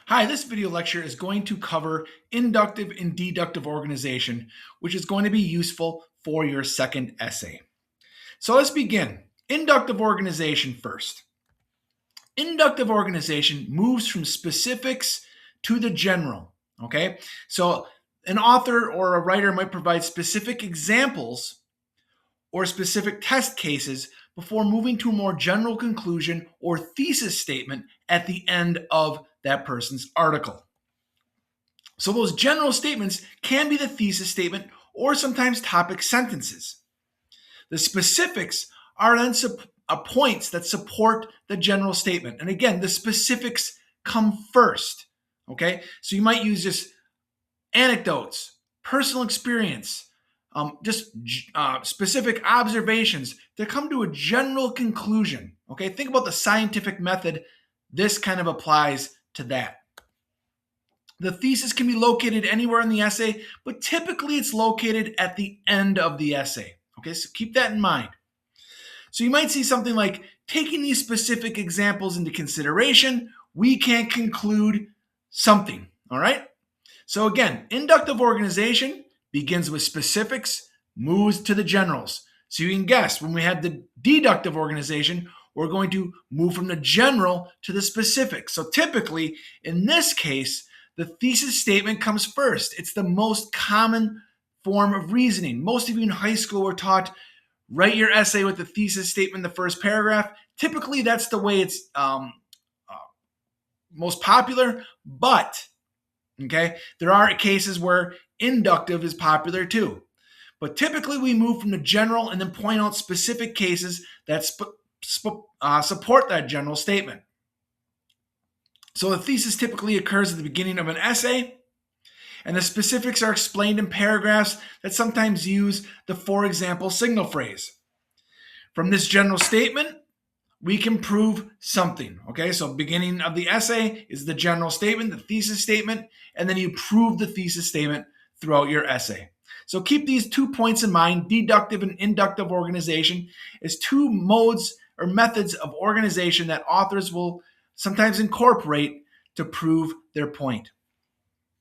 Hi, this video lecture is going to cover inductive and deductive organization, which is going to be useful for your second essay. So let's begin. Inductive organization first. Inductive organization moves from specifics to the general, okay? So an author or a writer might provide specific examples or specific test cases before moving to a more general conclusion or thesis statement at the end of that person's article. So those general statements can be the thesis statement or sometimes topic sentences. The specifics are then points that support the general statement. And again, the specifics come first. Okay, so you might use just anecdotes, personal experience, specific observations to come to a general conclusion. Okay, think about the scientific method. This kind of applies to that. The thesis can be located anywhere in the essay, but typically it's located at the end of the essay. Okay, so keep that in mind. So you might see something like, taking these specific examples into consideration, we can conclude something. All right? So again, inductive organization begins with specifics, moves to the generals. So you can guess, when we have the deductive organization, we're going to move from the general to the specific. So typically, in this case, the thesis statement comes first. It's the most common form of reasoning. Most of you in high school were taught, write your essay with the thesis statement in the first paragraph. Typically, that's the way it's most popular, but okay, there are cases where inductive is popular too. But typically, we move from the general and then point out specific cases that support that general statement. So the thesis typically occurs at the beginning of an essay, and the specifics are explained in paragraphs that sometimes use the for example signal phrase. From this general statement, we can prove something. Okay, so beginning of the essay is the general statement, the thesis statement, and then you prove the thesis statement throughout your essay. So keep these 2 points in mind. Deductive and inductive organization is 2 modes or methods of organization that authors will sometimes incorporate to prove their point.